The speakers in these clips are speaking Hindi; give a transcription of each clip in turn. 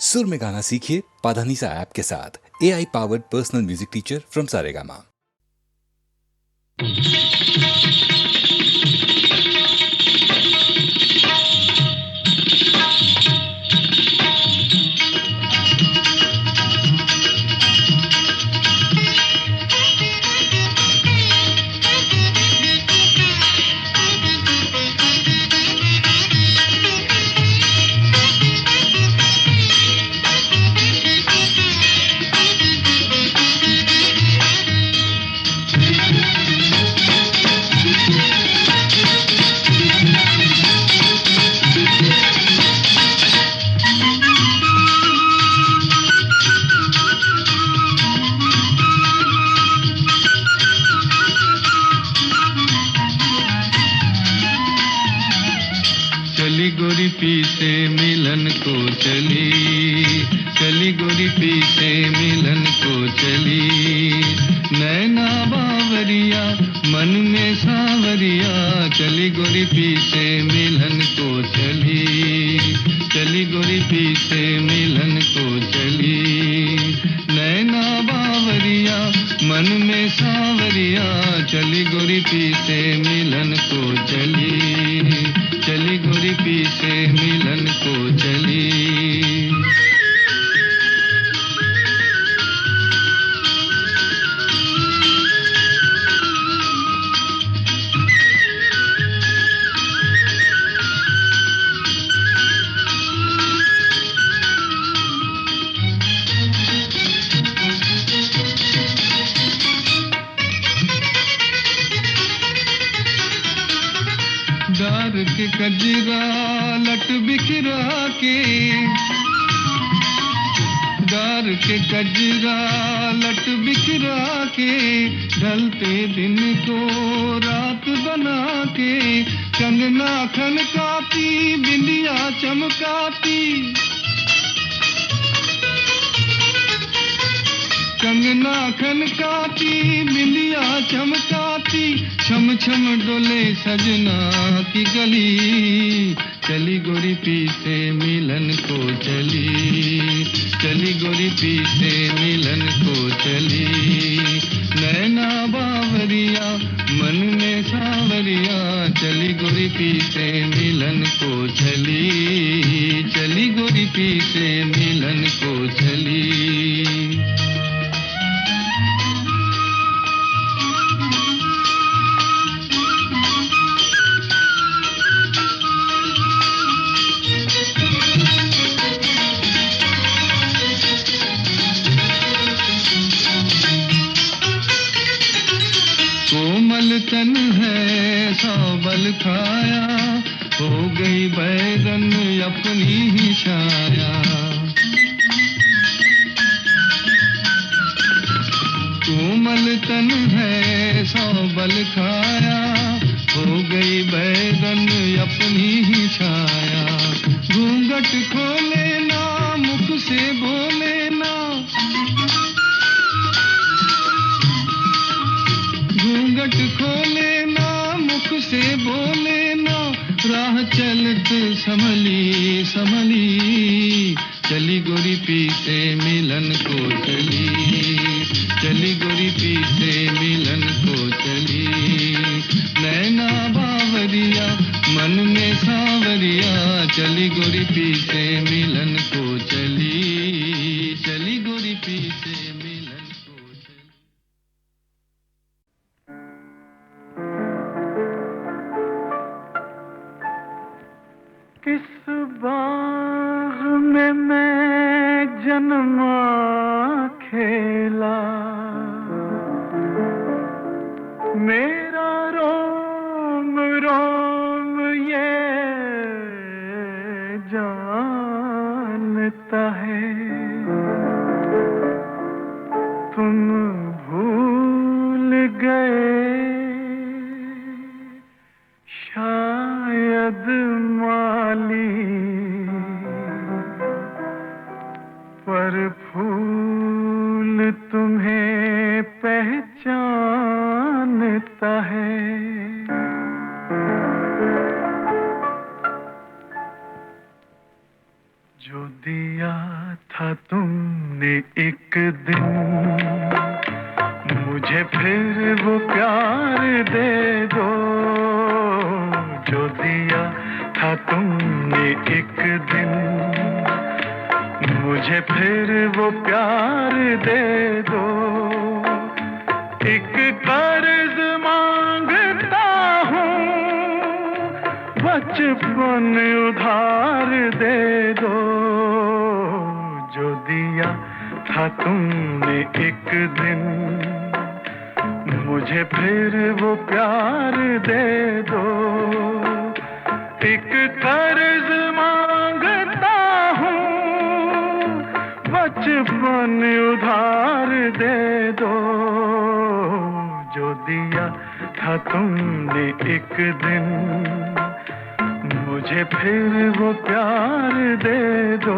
सुर में गाना सीखिए पाधानीसा ऐप के साथ। AI powered personal music teacher from Saregama. चली गोरी पी से मिलन को चली, चली गोरी पी से मिलन को चली। नैना बावरिया मन में सावरिया, चली गोरी पी से मिलन को चली, चली गोरी पी से मिलन को चली। नैना बावरिया मन में सावरिया, चली गोरी पी से मिलन को चली, चली गोरी पी से मिलन को चली। डार के कजरा लट बिखरा के, डार के कजरा लट बिखरा के, ढलते दिन को रात बना के, कंगना खनकाती बिंदिया चमकाती, कंगना खनकाती बिंदिया चमकाती, छम छम डोले सजना की गली। चली गोरी पी से मिलन को चली, चली गोरी पी से मिलन को चली। नैना बावरिया मन में सावरिया, चली गोरी पी से मिलन को चली, चली गोरी पी से मिलन को चली। कोमल तन है सावल खाया, हो गई बैगन अपनी ही छाया। कोमल तन है सावल खाया, हो गई बैगन अपनी ही छाया। घूंघट खोले ना मुख से बोले ना, घूंघट खोले ना मुख से बोले ना, राह चलत संभली संभली। चली गोरी पी से मिलन को चली, चली गोरी पी से मिलन को चली। नैना बावरिया मन में सावरिया, चली गोरी पी से मिलन को चली, चली गोरी पी से मिलन को चली। किस बाग में मैं जन्मा खेला, मेरा रोम रोम ये जानता है। तुम भूल गए शायद माली, पर फूल तुम्हें पहचानता है। जो दिया था तुमने एक दिन, मुझे फिर वो प्यार दे दो जो दिया था तुमने एक दिन, मुझे फिर वो प्यार दे दो। एक कर्ज मांगता हूँ, बचपन उधार दे दो जो दिया था तुमने एक दिन, मुझे फिर वो प्यार दे दो। एक कर्ज मांगता हूँ, बचपन उधार दे दो जो दिया था तुमने एक दिन, मुझे फिर वो प्यार दे दो।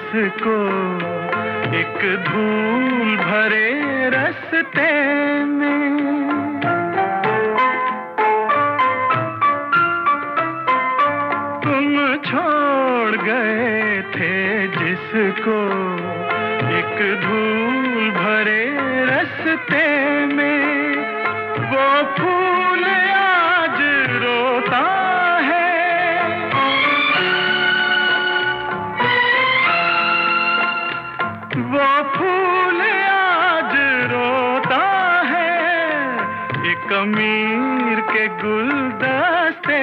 जिसको एक धूल भरे रास्ते में, तुम छोड़ गए थे जिसको एक धूल भरे रास्ते में, वो फूल आज रोता वो फूल आज रोता है, एक अमीर के गुलदस्ते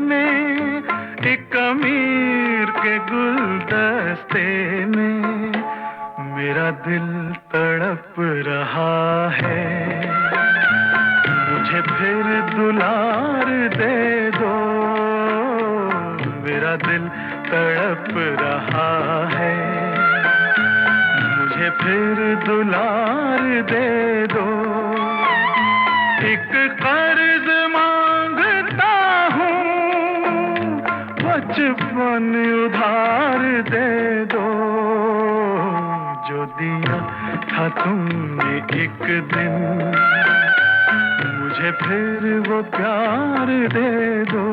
में, एक अमीर के गुलदस्ते में मेरा दिल तड़प रहा है, मुझे फिर दुलार दे दो। मेरा दिल तड़प रहा है, मुझे फिर दुलार दे दो। एक कर्ज मांगता हूँ, बचपन उधार दे दो जो दिया था तुमने एक दिन, मुझे फिर वो प्यार दे दो।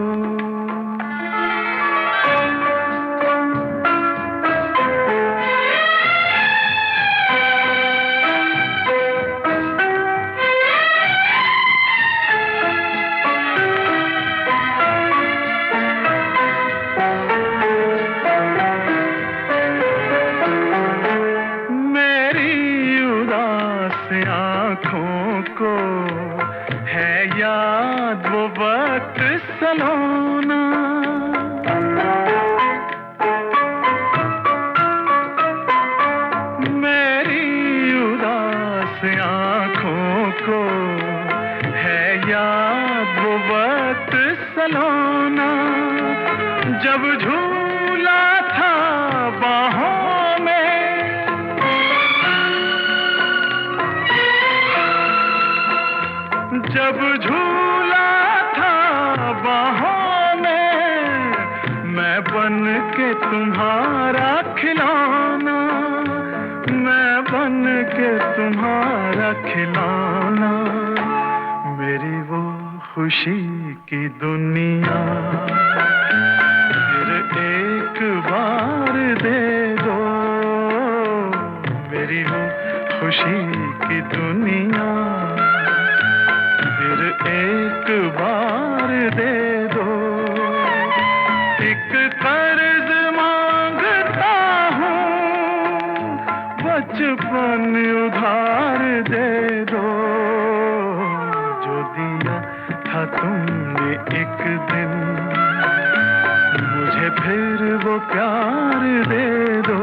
आँखों को है याद वो वक्त सलोना, मेरी उदास आँखों को है याद वो वक्त सलोना, जब झूला था बाहों में, जब झूला था बाहों में, मैं बन के तुम्हारा खिलौना, मैं बन के तुम्हारा खिलौना, मेरी वो खुशी की दुनिया फिर एक बार दे दो। मेरी वो खुशी की दुनिया फिर एक बार दे दो। एक कर्ज मांगता हूँ, बचपन उधार दे दो जो दिया था तुमने एक दिन, मुझे फिर वो प्यार दे दो।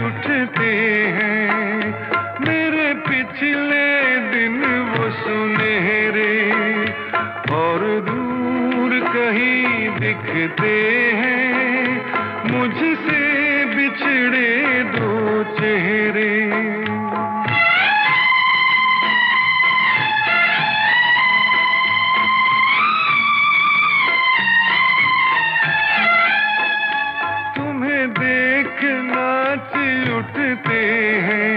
उठते हैं मेरे पिछले दिन वो सुनहरे, दिखते हैं मुझसे बिछड़े दो चेहरे। तुम्हें देख नाच उठते हैं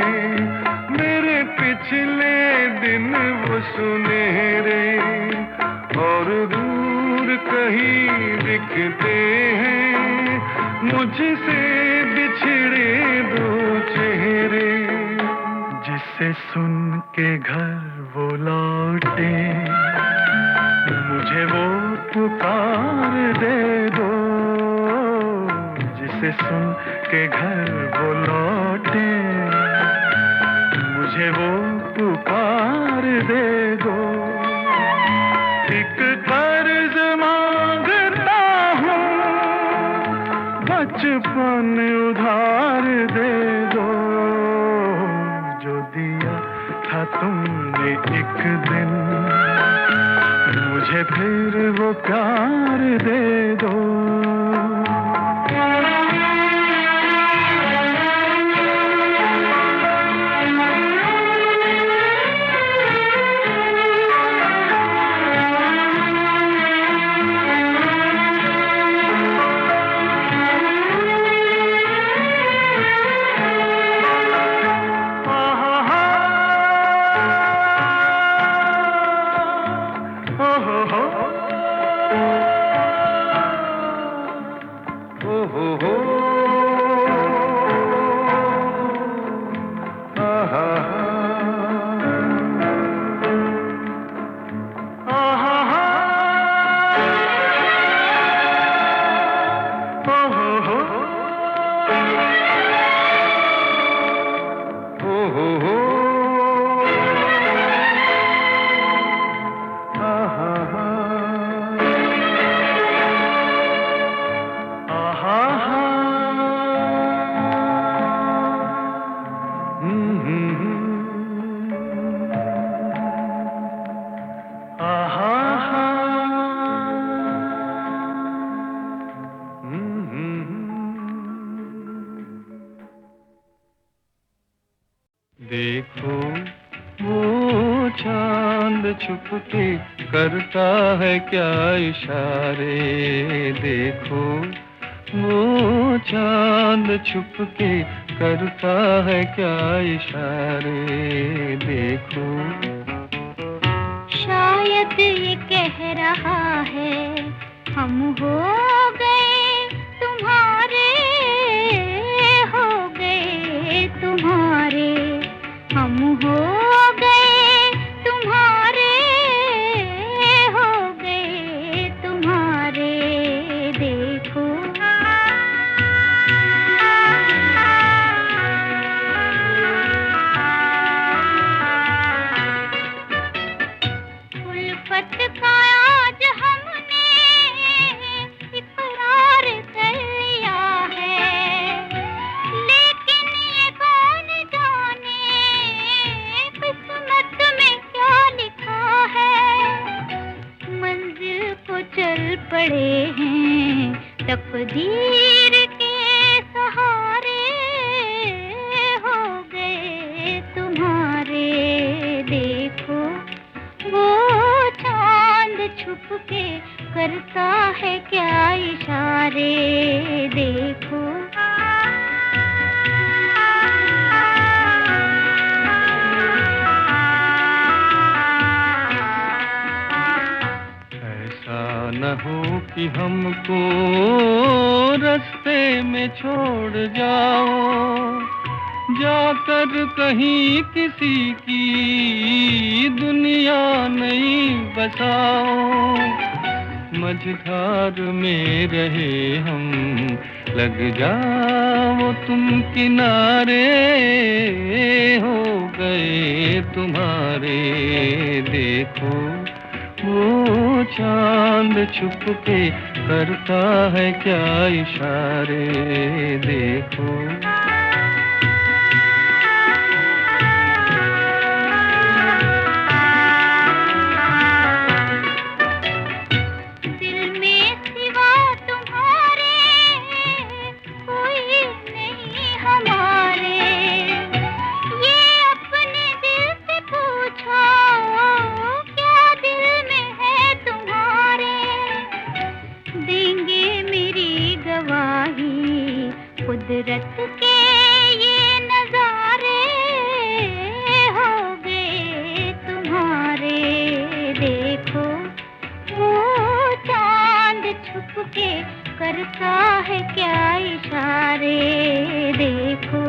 मेरे पिछले दिन वो सुनहरे, और दूर कहीं दिखते हैं मुझसे बिछड़े दो चेहरे। जिसे सुन के घर वो लौटे मुझे वो पुकार दे दो, जिसे सुन के घर वो लौटे मुझे वो पुकार दे दो। एक कर्ज मांगता हूँ बचपन उधार दे दो, जो दिया था तुमने एक दिन मुझे फिर वो प्यार दे दो। देखो वो चांद छुपके करता है क्या इशारे, देखो वो चांद छुपके करता है क्या इशारे, देखो। शायद ये कह रहा है हम हो गए तुम्हारे, हो गए तुम्हारे, हम हो गए तुम्हारे, हो गए तुम्हारे, देखो। उल्फत का आज हमने इकरार कर लिया है, लेकिन ये कौन जाने किस्मत में क्या लिखा है। मंजिल को चल पड़े हैं तकदीर के सहारे, हो गए तुम्हारे, देखो। वो चांद छुप के करता है क्या इशारे, देखो। ऐसा न हो कि हमको रास्ते में छोड़ जाओ, जाकर कहीं किसी की दुनिया नहीं बसाओ। मझधार में रहे हम, लग जाओ तुम किनारे, हो गए तुम्हारे, देखो। वो चांद छुप के करता है क्या इशारे, देखो। दिल में सिवा कुदरत के ये नजारे हो गए तुम्हारे। देखो वो चांद छुप के करता है क्या इशारे। देखो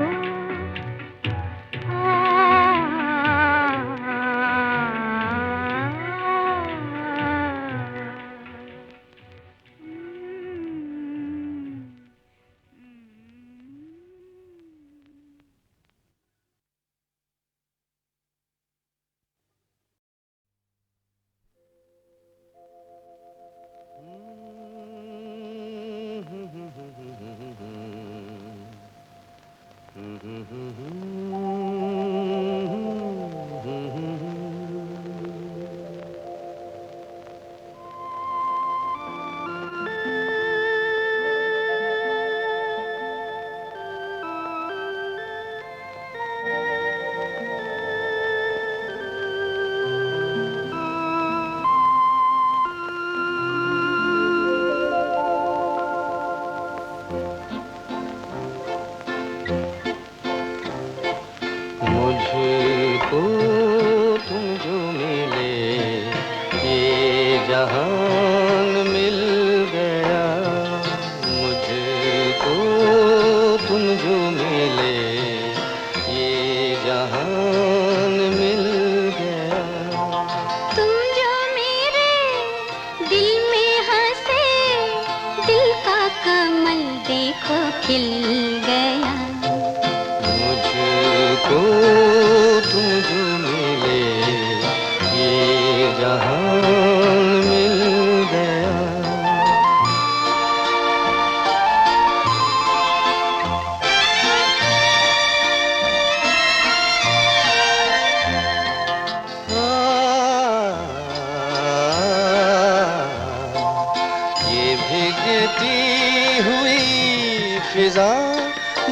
मुझको तुम जो मिले ये जहान मिल गया। मुझको तुम जो मिले ये जहान मिल गया। तुम जो मेरे दिल में हंसे, दिल का कमल देखो खिल गया। मुझको तुम जो मिले ये जहान मिल गया। ये भीगती हुई फिजा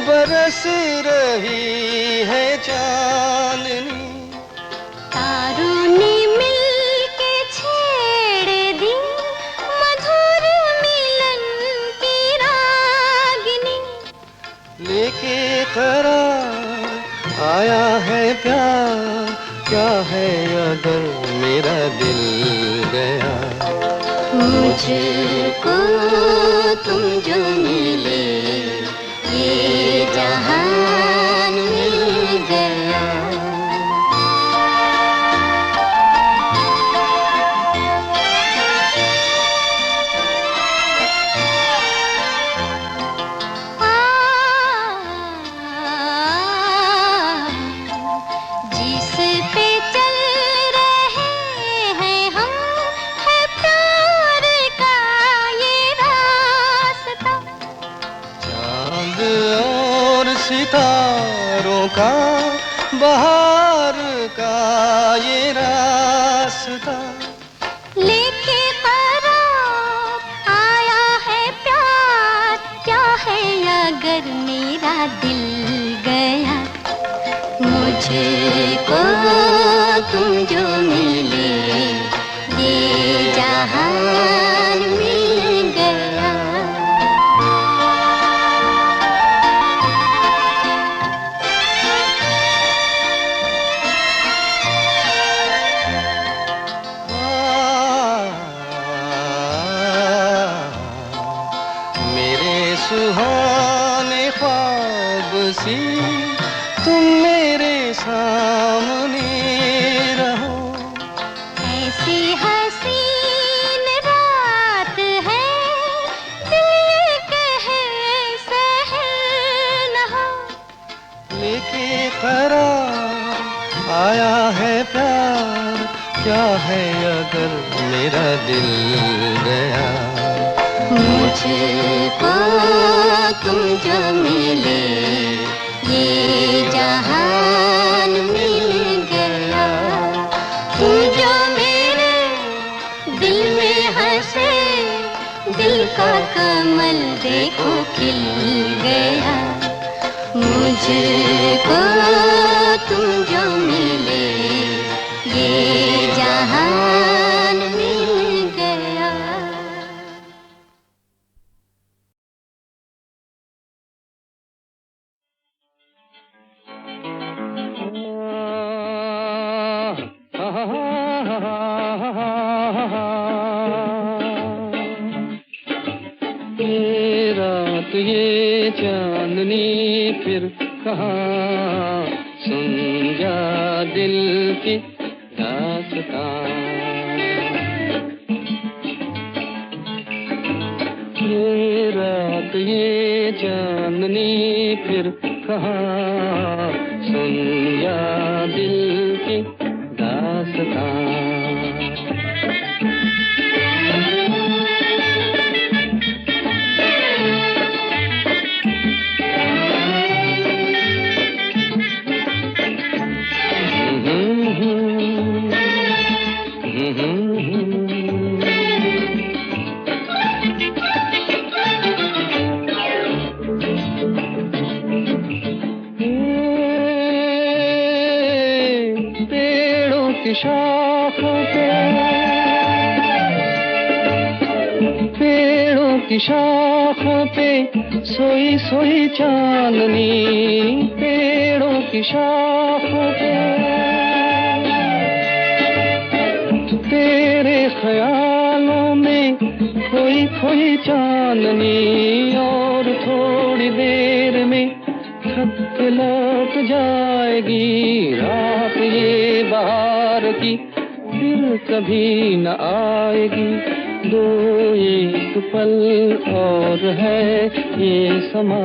बरस रही है चांदनी। तारों ने मिलके छेड़ दी मधुर मिलन की रागिनी। लेके करार आया है प्यार, क्या है अगर मेरा दिल गया। मुझको तुम जो मिले ये जहान मिल गया। जिस पे चल रहे हैं हम, है प्यार का ये रास्ता। चांद और सितारों का बहार का ये रास्ता। लेके करार आया है प्यार, क्या है अगर मेरा दिल गया। मुझको तुम जो मिले ये जहान मिल गया। मेरे सुहाने ख्वाब सी तुम मेरे सामने रहो। ऐसी हसीन रात है, दिल कहे सहल न हो। लेके करार आया है प्यार, क्या है अगर मेरा दिल गया। मुझको तुम जो मिले ये जहान मिल गया। तुम जो मेरे दिल में हंसे, दिल का कमल देखो खिल गया। मुझको तुम जो मिले ये जहान मिल गया। ये रात ये चांदनी फिर कहाँ, सुन जा दिल की दास्तां। ये रात ये चांदनी फिर कहाँ, सुन जा दिल की दास्तां। पेड़ों की शाखों पे सोई सोई चांदनी, पेड़ों की शाखों पे तेरे ख्यालों में खोई खोई चांदनी। और थोड़ी देर में थक लौट जाएगी रात ये बहार की, फिर कभी न आएगी। दो एक पल और है ये समा,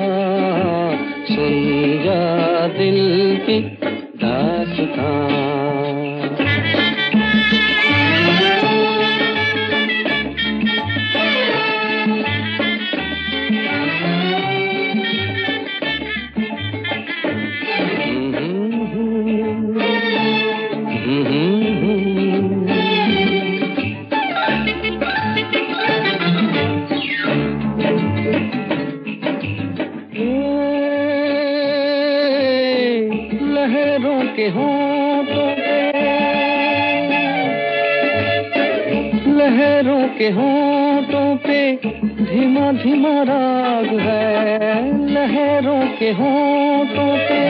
सुन जा दिल की दास्तां। लहरों के होंठों पे, लहरों के होंठों पे धीमा धीमा राग है। लहरों के होंठों पे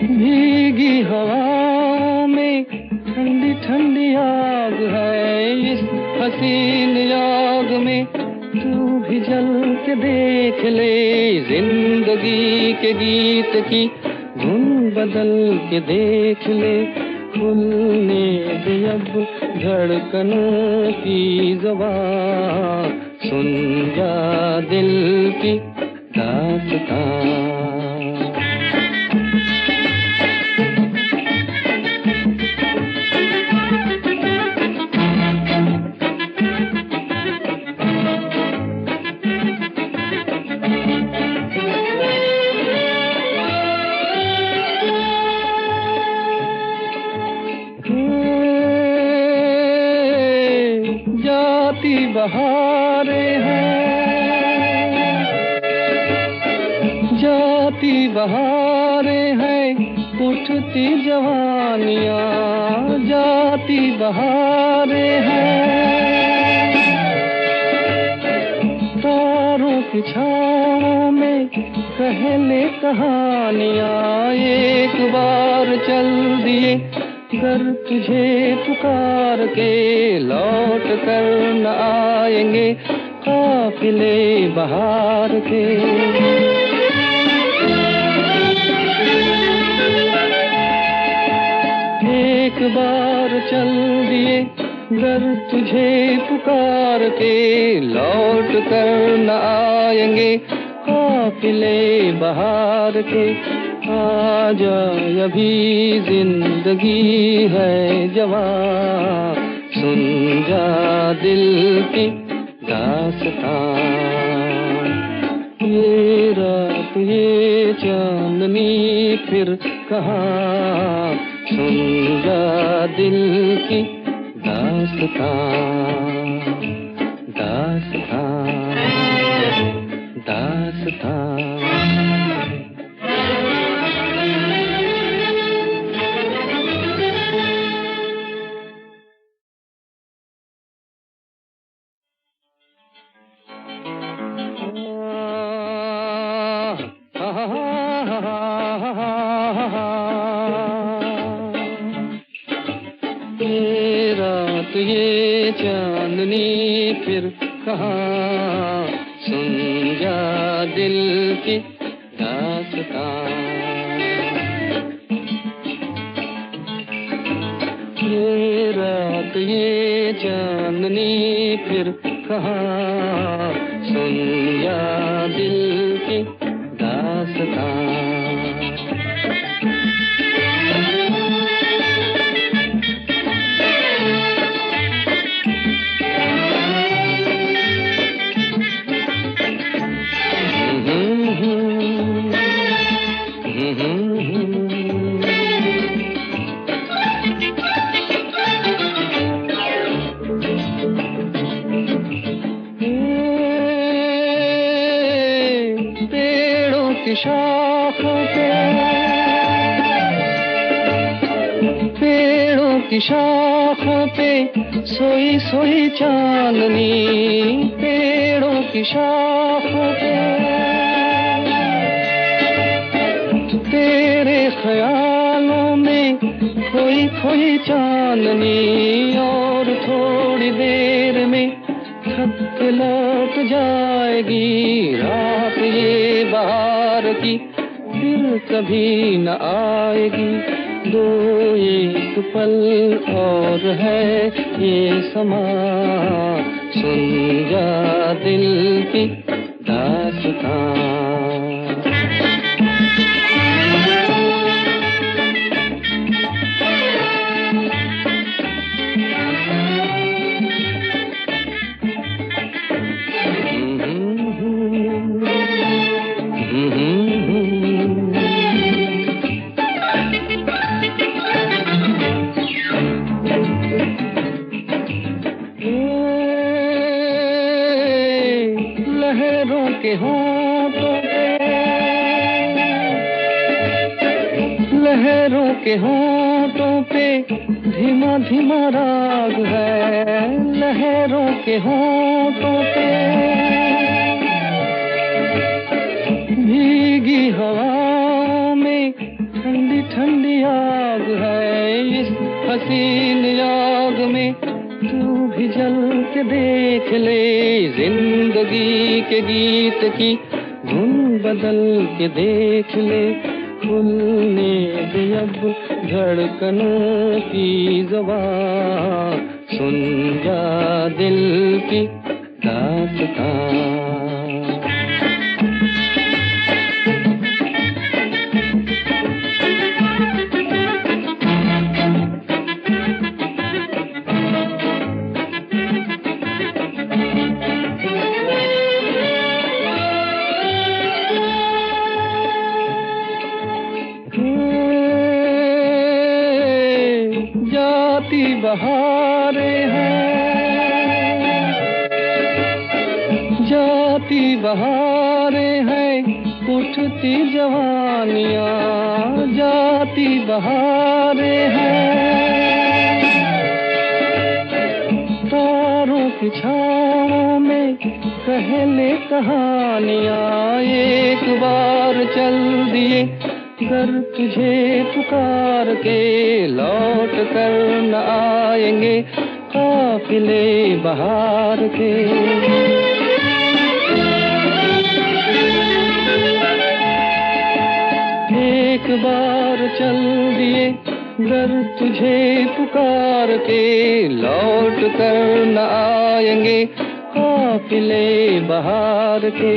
भीगी हवाओं में ठंडी ठंडी आग है। इस हसीन आग में तू भी जल के देख ले, जिंदगी के गीत की धुन बदल के देख ले। खुलने दे अब धड़कनों की ज़बां, सुन जा दिल की दास्तां। जाती बहारें हैं, जाती बहारें हैं, उठती जवानियाँ। जाती बहारें हैं, तारों की छाँव में कहले कहानियाँ। एक बार चल दिए कर तुझे पुकार के, लौट कर न आएंगे काफिले बहार के। एक बार चल दिए गर तुझे पुकार के, लौट कर न आएंगे काफिले बहार के। आजा अभी जिंदगी है जवां, सुन जा दिल की दास्तां। ये रात ये चांदनी फिर कहाँ, सुन जा दिल की दास्तां। दास्तां दास्तां। ये रात ये चांदनी फिर कहाँ, सुन जा दिल की दास्तां। ये रात ये चांदनी फिर कहाँ, सुन जा दिल की दास्तां। पेड़ों की शाखों पे सोई सोई चांदनी, पेड़ों की शाखों पे तेरे ख्यालों में खोई खोई चांदनी, और थोड़ी देर में थक के लौट जाएगी रात ये बहार की, फिर कभी न आएगी। दो एक पल और है ये समा, सुन जा दिल की दास्तां। लहरों के होंठों पे, लहरों के होंठों पे धीमा धीमा राग है, लहरों के होंठों पे भीगी हवाओं में ठंडी ठंडी आग है। इस हसीन आग में तू भी जल के देख ले, जिंदगी के गीत की धुन बदल के देख ले। खुलने दे अब धड़कनों की ज़बान, सुन जा दिल की दास्तां। जाती बहारें हैं, जाती बहारें हैं, उठती जवानियाँ, जाती बहारें हैं। तारों की छाँव में कहले कहानियाँ, एक बार चल दिए कर तुझे पुकार के लौट कर न आएंगे काफिले बहार के। एक बार चल दिए घर तुझे पुकार के लौट कर न आएंगे काफिले बहार के।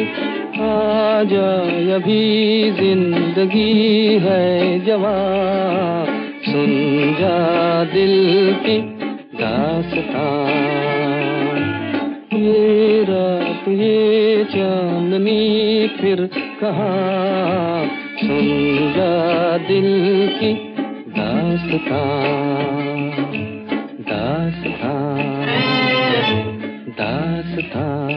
आजा अभी जिंदगी है जवां, सुन जा दिल की दास्तां। ये रात ये चांदनी फिर कहाँ, सुन जा दिल की दास्तां। दास्तां दास्तां।